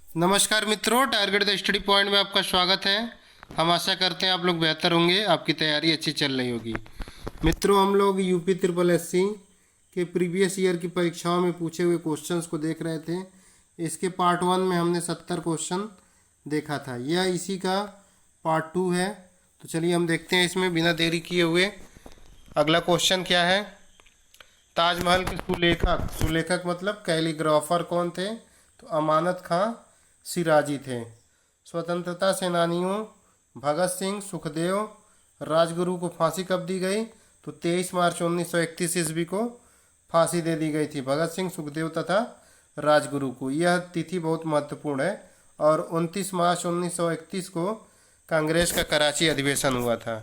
नमस्कार मित्रों, target the study point में आपका स्वागत है। हम आशा करते हैं आप लोग बेहतर होंगे, आपकी तैयारी अच्छी चल रही होगी। मित्रों, हम लोग यूपी ट्रिपल एससी के प्रीवियस ईयर की परीक्षाओं में पूछे हुए क्वेश्चंस को देख रहे थे। इसके पार्ट 1 में हमने 70 क्वेश्चन देखा था, यह इसी का पार्ट 2 है। तो चलिए हम देखते हैं इसमें बिना देरी किए हुए। अगला क्वेश्चन क्या है? ताजमहल के सुलेखक मतलब कैलीग्राफर कौन थे? तो अमानत खां सिराजी थे। स्वतंत्रता सेनानियों भगत सिंह, सुखदेव, राजगुरु को फांसी कब दी गई? तो 23 मार्च 1931 ईस्वी को फांसी दे दी गई थी भगत सिंह, सुखदेव तथा राजगुरु को। यह तिथि बहुत महत्वपूर्ण है। और 29 मार्च 1931 को कांग्रेस का कराची अधिवेशन हुआ था।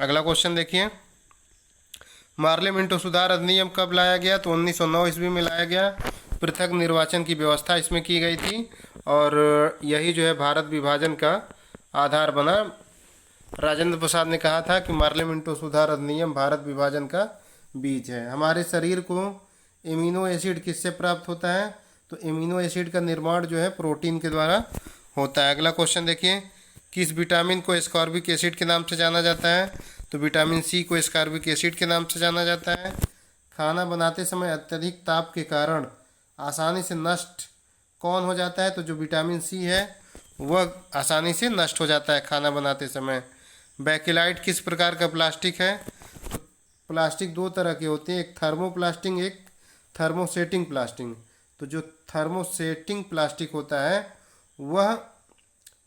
अगला क्वेश्चन देखिए, मार्ले मिंटो सुधार अधिनियम कब लाया गया? तो 1909 ईस्वी में लाया गया। पृथक निर्वाचन की व्यवस्था इसमें की गई थी और यही जो है भारत विभाजन का आधार बना। राजेंद्र प्रसाद ने कहा था कि मार्ले मिंटो सुधार अधिनियम भारत विभाजन का बीज है। हमारे शरीर को एमिनो एसिड किससे प्राप्त होता है? तो एमिनो एसिड का निर्माण जो है प्रोटीन के द्वारा होता है। अगला क्वेश्चन देखिए, किस विटामिन को एस्कॉर्बिक एसिड के नाम से जाना जाता है? तो विटामिन सी को एस्कॉर्बिक एसिड के नाम से जाना जाता है। खाना बनाते समय अत्यधिक ताप के कारण आसानी से नष्ट कौन हो जाता है? तो जो विटामिन सी है वह आसानी से नष्ट हो जाता है खाना बनाते समय। बैकेलाइट किस प्रकार का प्लास्टिक है? तो प्लास्टिक दो तरह के होते हैं, एक थर्मोप्लास्टिक, एक थर्मोसेटिंग प्लास्टिक। तो जो थर्मोसेटिंग प्लास्टिक होता है वह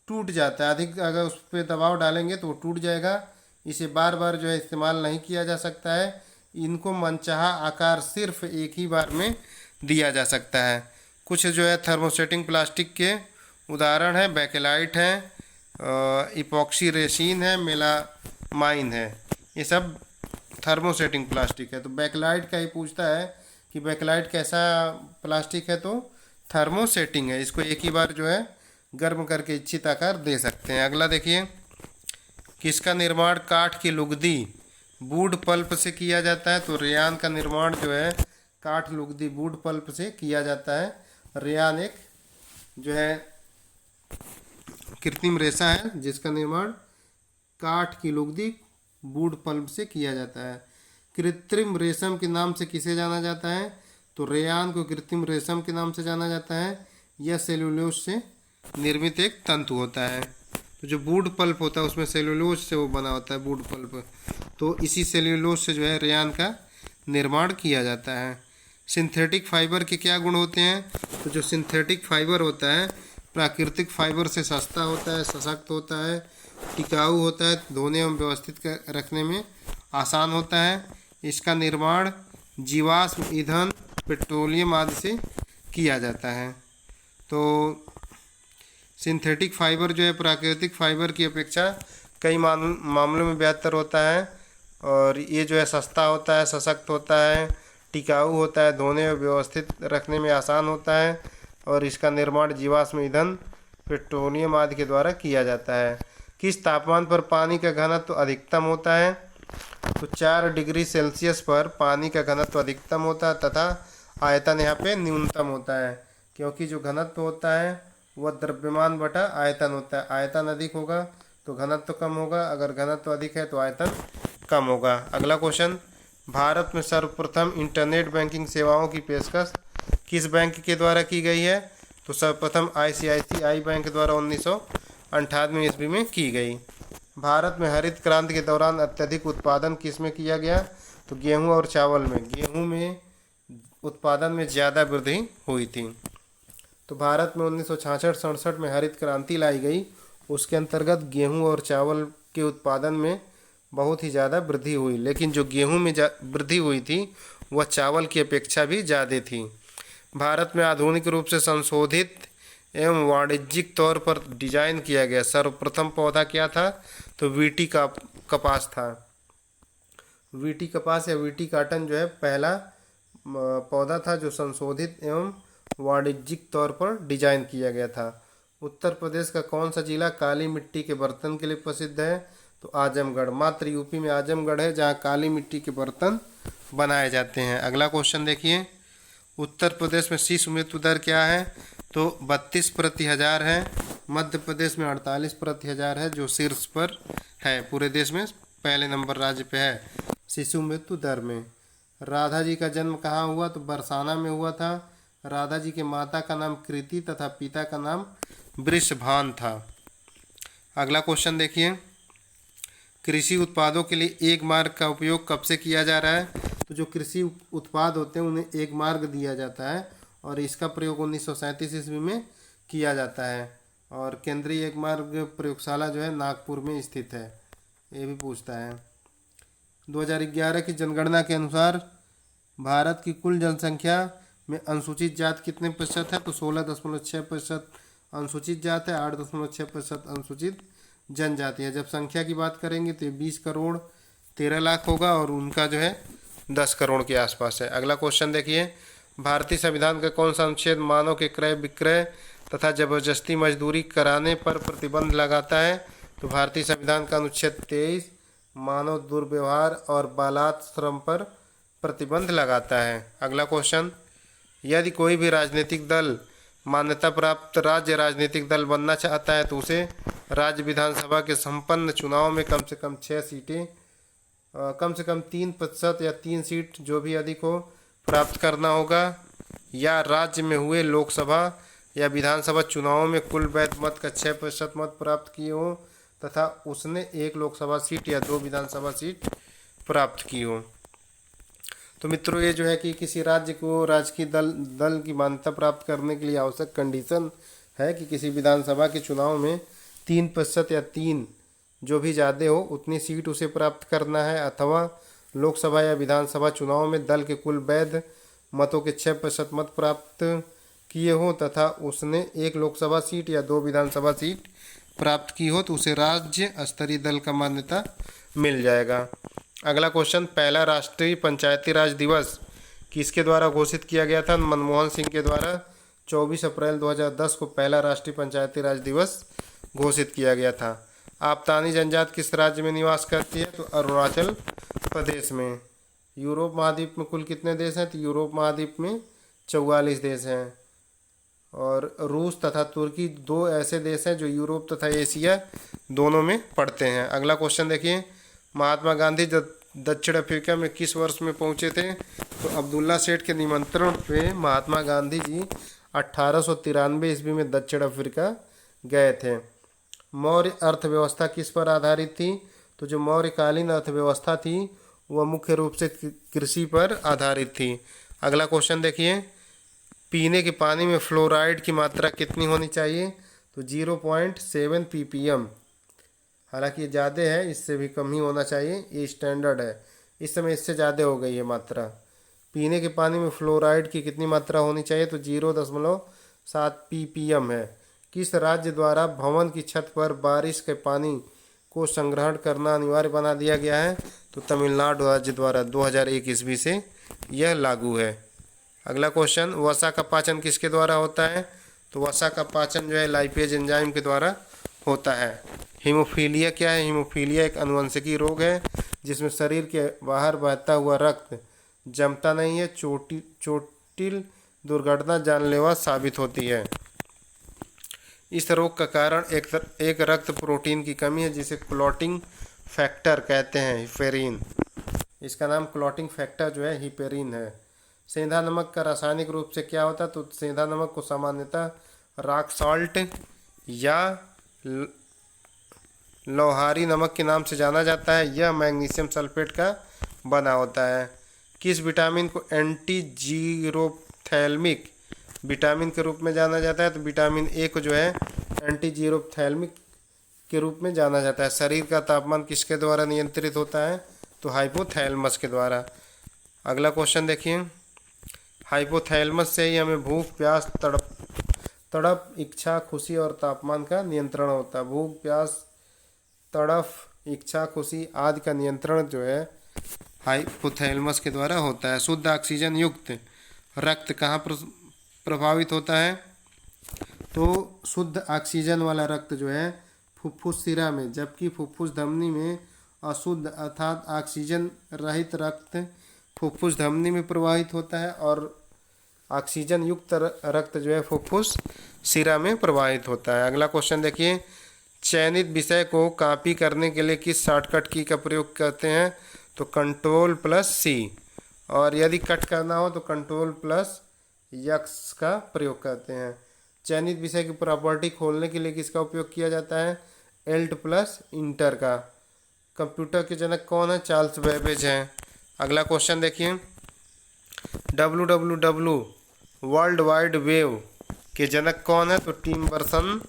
टूट जाता है, अधिक अगर उस पर दबाव डालेंगे तो वो टूट जाएगा। इसे बार बार जो है इस्तेमाल नहीं किया जा सकता है। इनको मनचाहा आकार सिर्फ एक ही बार में दिया जा सकता है। कुछ जो है थर्मोसेटिंग प्लास्टिक के उदाहरण है, बैकेलाइट है, इपॉक्सी रेसिन है, मेलामाइन है। ये सब थर्मोसेटिंग प्लास्टिक है। तो बैकेलाइट का ही पूछता है कि बैकेलाइट कैसा प्लास्टिक है? तो थर्मोसेटिंग है। इसको एक ही बार जो है गर्म करके इच्छित आकार दे सकते हैं। अगला देखिए, किसका निर्माण काठ की लुगदी वुड पल्प से किया जाता है? तो रेयान का निर्माण जो है काठ लुगदी वुड पल्प से किया जाता है। रेयान एक जो है कृत्रिम रेशा है जिसका निर्माण काठ की लुगदी वुड पल्प से किया जाता है। कृत्रिम रेशम के नाम से किसे जाना जाता है? तो रेयान को कृत्रिम रेशम के नाम से जाना जाता है। यह सेलुलोज से निर्मित एक तंतु होता है। तो जो वुड पल्प होता है उसमें सेलुलोज से वो बना होता है वुड पल्प। तो इसी सेलुलोज से जो है रेयान का निर्माण किया जाता है। सिंथेटिक फाइबर के क्या गुण होते हैं? तो जो सिंथेटिक फाइबर होता है प्राकृतिक फाइबर से सस्ता होता है, सशक्त होता है, टिकाऊ होता है, धोने एवं व्यवस्थित रखने में आसान होता है। इसका निर्माण जीवाश्म ईंधन, पेट्रोलियम आदि से किया जाता है। तो सिंथेटिक फाइबर जो है प्राकृतिक फाइबर की अपेक्षा कई मामलों में बेहतर होता है और ये जो है सस्ता होता है, सशक्त होता है, टिकाऊ होता है, धोने और व्यवस्थित रखने में आसान होता है और इसका निर्माण जीवाश्म ईंधन, पेट्रोलियम आदि के द्वारा किया जाता है। किस तापमान पर पानी का घनत्व अधिकतम होता है? तो 4 डिग्री सेल्सियस पर पानी का घनत्व अधिकतम होता है तथा आयतन यहाँ पे न्यूनतम होता है, क्योंकि जो घनत्व होता है वह द्रव्यमान बटा आयतन होता है। आयतन अधिक होगा तो घनत्व कम होगा, अगर घनत्व अधिक है तो आयतन कम होगा। अगला क्वेश्चन, भारत में सर्वप्रथम इंटरनेट बैंकिंग सेवाओं की पेशकश किस बैंक के द्वारा की गई है? तो सर्वप्रथम ICICI बैंक द्वारा 1998 ईस्वी में की गई। भारत में हरित क्रांति के दौरान अत्यधिक उत्पादन किस में किया गया? तो गेहूँ और चावल में। गेहूँ में उत्पादन में ज़्यादा वृद्धि हुई थी। तो भारत में 1966-67 में हरित क्रांति लाई गई, उसके अंतर्गत गेहूं और चावल के उत्पादन में बहुत ही ज़्यादा वृद्धि हुई, लेकिन जो गेहूं में वृद्धि हुई थी वह चावल की अपेक्षा भी ज़्यादा थी। भारत में आधुनिक रूप से संशोधित एवं वाणिज्यिक तौर पर डिजाइन किया गया सर्वप्रथम पौधा क्या था? तो वीटी का कपास था। वीटी कपास या वीटी काटन जो है पहला पौधा था जो संशोधित एवं वाणिज्यिक तौर पर डिजाइन किया गया था। उत्तर प्रदेश का कौन सा जिला काली मिट्टी के बर्तन के लिए प्रसिद्ध है? तो आजमगढ़। मात्र यूपी में आजमगढ़ है जहाँ काली मिट्टी के बर्तन बनाए जाते हैं। अगला क्वेश्चन देखिए, उत्तर प्रदेश में शिशु मृत्यु दर क्या है? तो 32 प्रति हज़ार है। मध्य प्रदेश में 48 प्रति हज़ार है, जो शीर्ष पर है, पूरे देश में पहले नंबर राज्य पे है शिशु मृत्यु दर में। राधा जी का जन्म कहाँ हुआ? तो बरसाना में हुआ था। राधा जी के माता का नाम कृति तथा पिता का नाम वृषभान था। अगला क्वेश्चन देखिए, कृषि उत्पादों के लिए एक मार्ग का उपयोग कब से किया जा रहा है? तो जो कृषि उत्पाद होते हैं उन्हें एक मार्ग दिया जाता है और इसका प्रयोग 1937 ईस्वी में किया जाता है। और केंद्रीय एक मार्ग प्रयोगशाला जो है नागपुर में स्थित है, ये भी पूछता है। 2011 की जनगणना के अनुसार भारत की कुल जनसंख्या में अनुसूचित जात कितने प्रतिशत है? तो 16.6% अनुसूचित जात है, 8.6% अनुसूचित जनजाति है। जब संख्या की बात करेंगे तो ये 20 करोड़ 13 लाख होगा और उनका जो है 10 करोड़ के आसपास है। अगला क्वेश्चन देखिए, भारतीय संविधान का कौन सा अनुच्छेद मानव के क्रय विक्रय तथा जबरदस्ती मजदूरी कराने पर प्रतिबंध लगाता है? तो भारतीय संविधान का अनुच्छेद 23 मानव दुर्व्यवहार और बालात श्रम पर प्रतिबंध लगाता है। अगला क्वेश्चन, यदि कोई भी राजनीतिक दल मान्यता प्राप्त राज्य राजनीतिक दल बनना चाहता है तो उसे राज्य विधानसभा के संपन्न चुनाव में कम से कम 6 सीटें, कम से कम 3% या 3 सीट जो भी अधिक हो प्राप्त करना होगा, या राज्य में हुए लोकसभा या विधानसभा चुनावों में कुल वैध मत का 6% मत प्राप्त किए हो तथा उसने 1 लोकसभा सीट या 2 विधानसभा सीट प्राप्त की हो। तो मित्रों, ये जो है कि किसी राज्य को राजकीय दल की मान्यता प्राप्त करने के लिए आवश्यक कंडीशन है कि किसी विधानसभा के चुनाव में 3% या 3 जो भी ज़्यादा हो उतनी सीट उसे प्राप्त करना है, अथवा लोकसभा या विधानसभा चुनाव में दल के कुल वैध मतों के 6% मत प्राप्त किए हो तथा उसने 1 लोकसभा सीट या 2 विधानसभा सीट प्राप्त की हो तो उसे राज्य स्तरीय दल का मान्यता मिल जाएगा। अगला क्वेश्चन, पहला राष्ट्रीय पंचायती राज दिवस किसके द्वारा घोषित किया गया था? मनमोहन सिंह के द्वारा 24 अप्रैल 2010 को पहला राष्ट्रीय पंचायती राज दिवस घोषित किया गया था। आबतानी जनजाति किस राज्य में निवास करती है? तो अरुणाचल प्रदेश में। यूरोप महाद्वीप में कुल कितने देश हैं? तो यूरोप महाद्वीप में 44 देश हैं और रूस तथा तुर्की 2 ऐसे देश हैं जो यूरोप तथा एशिया दोनों में पड़ते हैं। अगला क्वेश्चन देखिए, महात्मा गांधी दक्षिण अफ्रीका में किस वर्ष में पहुंचे थे? तो अब्दुल्ला सेठ के निमंत्रण पे महात्मा गांधी जी 1893 ईस्वी में दक्षिण अफ्रीका गए थे। मौर्य अर्थव्यवस्था किस पर आधारित थी? तो जो मौर्यकालीन अर्थव्यवस्था थी वह मुख्य रूप से कृषि पर आधारित थी। अगला क्वेश्चन देखिए, पीने के पानी में फ्लोराइड की मात्रा कितनी होनी चाहिए? तो 0.7 ppm। हालांकि ये ज़्यादा है, इससे भी कम ही होना चाहिए, ये स्टैंडर्ड है। इस समय इससे ज़्यादा हो गई है मात्रा। पीने के पानी में फ्लोराइड की कितनी मात्रा होनी चाहिए? तो 0.7 ppm है। किस राज्य द्वारा भवन की छत पर बारिश के पानी को संग्रहण करना अनिवार्य बना दिया गया है? तो तमिलनाडु राज्य द्वारा 2001 ईस्वी से यह लागू है। अगला क्वेश्चन, वसा का पाचन किसके द्वारा होता है? तो वसा का पाचन जो है लाइपेज एंजाइम के द्वारा होता है। हीमोफीलिया क्या है? हीमोफीलिया एक आनुवंशिकी रोग है जिसमें शरीर के बाहर बहता हुआ रक्त जमता नहीं है। चोटिल दुर्घटना जानलेवा साबित होती है। इस रोग का कारण एक रक्त प्रोटीन की कमी है जिसे क्लॉटिंग फैक्टर कहते हैं, हिपेरिन। इसका नाम क्लॉटिंग फैक्टर जो है हिपेरिन है। सेंधा नमक का रासायनिक रूप से क्या होता है? तो सेंधा नमक को सामान्यतः रॉक सॉल्ट या लोहारी नमक के नाम से जाना जाता है। यह मैग्नीशियम सल्फेट का बना होता है। किस विटामिन को एंटी जीरोप्थैल्मिक विटामिन के रूप में जाना जाता है? तो विटामिन ए को जो है एंटी जीरोप्थैल्मिक के रूप में जाना जाता है। शरीर का तापमान किसके द्वारा नियंत्रित होता है? तो हाइपोथैलेमस के द्वारा। अगला क्वेश्चन देखिए, हाइपोथैलेमस से ही हमें भूख प्यास तड़प इच्छा खुशी और तापमान का नियंत्रण होता है। भूख प्यास तड़प इच्छा खुशी आदि का नियंत्रण जो है हाइपोथैलेमस के द्वारा होता है। शुद्ध ऑक्सीजन युक्त रक्त कहाँ प्रभावित होता है? तो शुद्ध ऑक्सीजन वाला रक्त जो है फुफ्फुस शिरा में, जबकि फुफ्फुस धमनी में अशुद्ध अर्थात ऑक्सीजन रहित रक्त फुफ्फुस धमनी में प्रवाहित होता है और ऑक्सीजन युक्त रक्त जो है फुफ्फुस शिरा में प्रवाहित होता है। अगला क्वेश्चन देखिए, चयनित विषय को कॉपी करने के लिए किस शॉर्टकट की का प्रयोग करते हैं? तो Ctrl+C, और यदि कट करना हो तो Ctrl+X का प्रयोग करते हैं। चयनित विषय की प्रॉपर्टी खोलने के लिए किसका उपयोग किया जाता है? Alt+Enter का। कंप्यूटर के जनक कौन है? चार्ल्स बेबेज हैं। अगला क्वेश्चन देखिए, www वर्ल्ड वाइड वेब के जनक कौन है? तो टिम बर्सन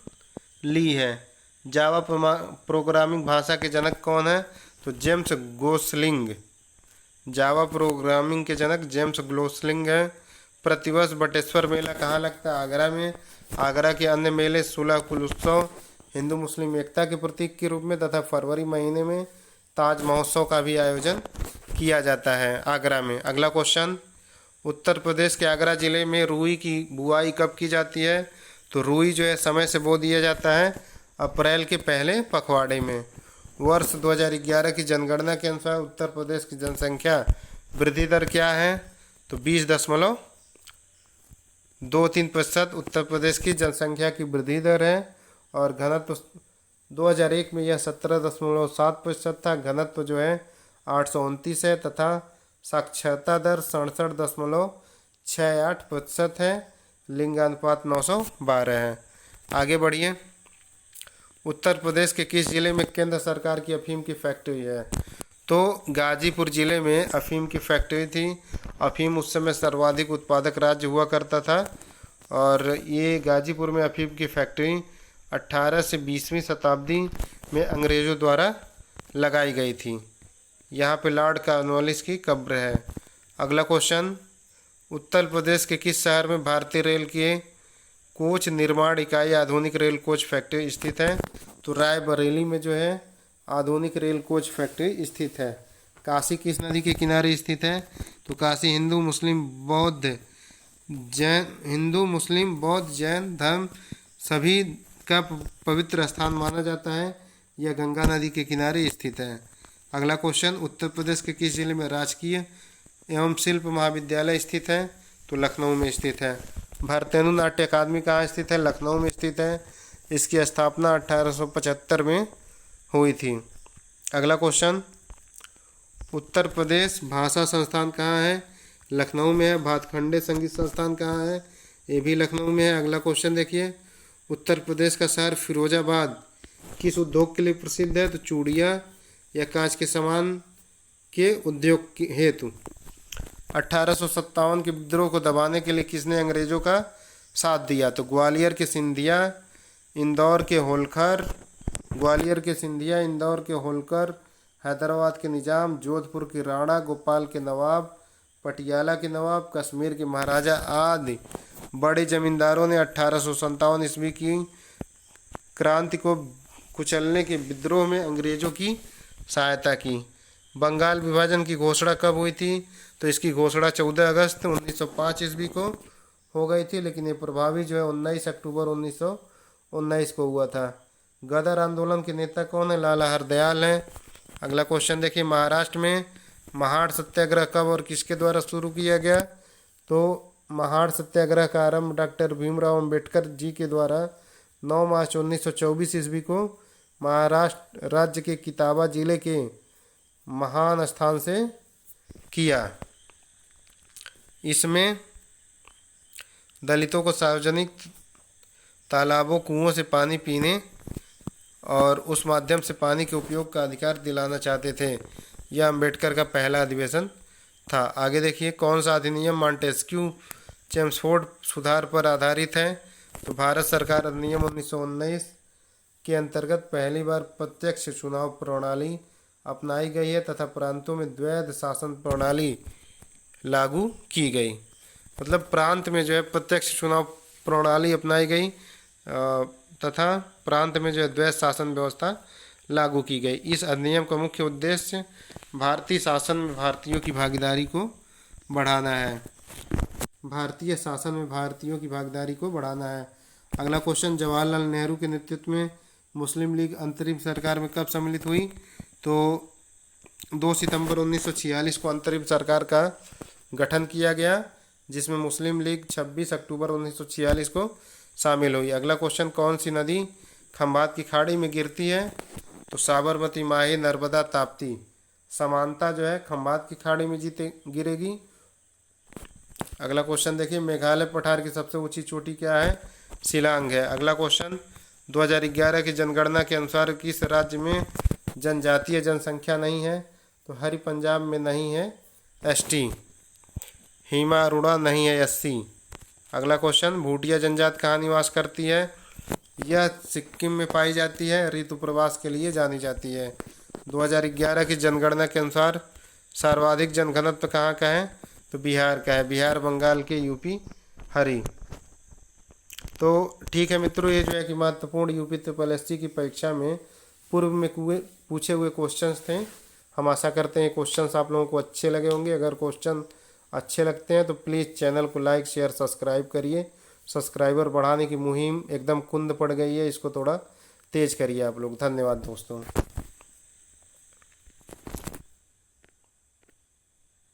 ली है। जावा प्रोग्रामिंग भाषा के जनक कौन है? तो जेम्स गोसलिंग। जावा प्रोग्रामिंग के जनक जेम्स गोसलिंग है। प्रतिवर्ष बटेश्वर मेला कहाँ लगता है? आगरा में। आगरा के अन्य मेले सुलह कुल उत्सव हिंदू मुस्लिम एकता के प्रतीक के रूप में तथा फरवरी महीने में ताज महोत्सव का भी आयोजन किया जाता है आगरा में। अगला क्वेश्चन, उत्तर प्रदेश के आगरा जिले में रुई की बुआई कब की जाती है? तो रुई जो है समय से बो दिया जाता है अप्रैल के पहले पखवाड़े में। वर्ष 2011 की जनगणना के अनुसार उत्तर प्रदेश की जनसंख्या वृद्धि दर क्या है? तो 20.23% उत्तर प्रदेश की जनसंख्या की वृद्धि दर है। और घनत्व 2001 में यह 17.7% था। घनत्व जो है 829 है तथा साक्षरता दर 67.68% है। लिंगानुपात 912 है। आगे बढ़िए, उत्तर प्रदेश के किस जिले में केंद्र सरकार की अफीम की फैक्ट्री है? तो गाजीपुर जिले में अफीम की फैक्ट्री थी। अफीम उस समय सर्वाधिक उत्पादक राज्य हुआ करता था और ये गाजीपुर में अफीम की फैक्ट्री 18 से 20वीं शताब्दी में अंग्रेज़ों द्वारा लगाई गई थी। यहाँ पे लॉर्ड कॉर्नवालिस की कब्र है। अगला क्वेश्चन, उत्तर प्रदेश के किस शहर में भारतीय रेल के कोच निर्माण इकाई आधुनिक रेल कोच फैक्ट्री स्थित है? तो रायबरेली में जो है आधुनिक रेल कोच फैक्ट्री स्थित है। काशी किस नदी के किनारे स्थित है? तो काशी हिंदू मुस्लिम बौद्ध जैन धर्म सभी का पवित्र स्थान माना जाता है। यह गंगा नदी के किनारे स्थित है। अगला क्वेश्चन, उत्तर प्रदेश के किस जिले में राजकीय एवं शिल्प महाविद्यालय स्थित है? तो लखनऊ में स्थित है। भारतेंदु नाट्य अकादमी कहाँ स्थित है? लखनऊ में स्थित है। इसकी स्थापना 1875 में हुई थी। अगला क्वेश्चन, उत्तर प्रदेश भाषा संस्थान कहाँ है? लखनऊ में है। भातखंडे संगीत संस्थान कहाँ है? ये भी लखनऊ में है। अगला क्वेश्चन देखिए, उत्तर प्रदेश का शहर फिरोजाबाद किस उद्योग के लिए प्रसिद्ध है? तो चूड़ियाँ या कांच के सामान के उद्योग हेतु। 1857 के विद्रोह को दबाने के लिए किसने अंग्रेजों का साथ दिया? तो ग्वालियर के सिंधिया, इंदौर के होलकर, हैदराबाद के निजाम, जोधपुर के राणा, भोपाल के नवाब, पटियाला के नवाब, कश्मीर के महाराजा आदि बड़े जमींदारों ने 1857 ईस्वी की क्रांति को कुचलने के विद्रोह में अंग्रेजों की सहायता की। बंगाल विभाजन की घोषणा कब हुई थी? तो इसकी घोषणा 14 अगस्त 1905 ईस्वी को हो गई थी, लेकिन ये प्रभावी जो है 19 अक्टूबर 1919 को हुआ था। गदर आंदोलन के नेता कौन है? लाला हरदयाल हैं। अगला क्वेश्चन देखिए, महाराष्ट्र में महाड़ सत्याग्रह कब और किसके द्वारा शुरू किया गया? तो महाड़ सत्याग्रह का आरंभ डॉक्टर भीमराव अंबेडकर जी के द्वारा 9 मार्च 1924 ईस्वी को महाराष्ट्र राज्य के किताबा जिले के महान स्थान से किया। इसमें दलितों को सार्वजनिक तालाबों कुओं से पानी पीने और उस माध्यम से पानी के उपयोग का अधिकार दिलाना चाहते थे। यह अंबेडकर का पहला अधिवेशन था। आगे देखिए, कौन सा अधिनियम मॉन्टेस्क्यू चेम्सफोर्ड सुधार पर आधारित है? तो भारत सरकार अधिनियम 1919 के अंतर्गत पहली बार प्रत्यक्ष चुनाव प्रणाली अपनाई गई है तथा प्रांतों में द्वैध शासन प्रणाली लागू की गई। मतलब प्रांत में जो है प्रत्यक्ष चुनाव प्रणाली अपनाई गई तथा प्रांत में जो है द्वैध शासन व्यवस्था लागू की गई। इस अधिनियम का मुख्य उद्देश्य भारतीय शासन में भारतीयों की भागीदारी को बढ़ाना है। भारतीय शासन में भारतीयों की भागीदारी को बढ़ाना है। अगला क्वेश्चन, जवाहरलाल नेहरू के नेतृत्व में मुस्लिम लीग अंतरिम सरकार में कब सम्मिलित हुई? तो 2 सितंबर 1946 को अंतरिम सरकार का गठन किया गया। जिसमें मुस्लिम लीग 26 अक्टूबर 1946 को शामिल हुई। अगला क्वेश्चन, कौन सी नदी खंभात की खाड़ी में गिरती है? तो साबरमती, माही, नर्मदा, ताप्ती। समानता जो है खंभात की खाड़ी में गिरेगी। अगला क्वेश्चन देखिए, मेघालय पठार की सबसे ऊंची चोटी क्या है? शिलांग है। अगला क्वेश्चन, 2011 की जनगणना के अनुसार किस राज्य में जनजातीय जनसंख्या नहीं है? तो हरि पंजाब में नहीं है ST, हिमा अरोड़ा नहीं है SC। अगला क्वेश्चन, भूटिया जनजाति कहाँ निवास करती है? यह सिक्किम में पाई जाती है, ऋतु प्रवास के लिए जानी जाती है। 2011 की जनगणना के अनुसार सर्वाधिक जनघनत्व कहाँ का है? तो बिहार का है, बिहार, बंगाल के UP, हरी। तो ठीक है मित्रों, ये जो है कि महत्वपूर्ण UP SSC की परीक्षा में पूर्व में पूछे हुए क्वेश्चंस थे। हम आशा करते हैं क्वेश्चंस आप लोगों को अच्छे लगे होंगे। अगर क्वेश्चन अच्छे लगते हैं तो प्लीज़ चैनल को लाइक, शेयर, सब्सक्राइब करिए। सब्सक्राइबर बढ़ाने की मुहिम एकदम कुंद पड़ गई है, इसको थोड़ा तेज करिए आप लोग। धन्यवाद दोस्तों।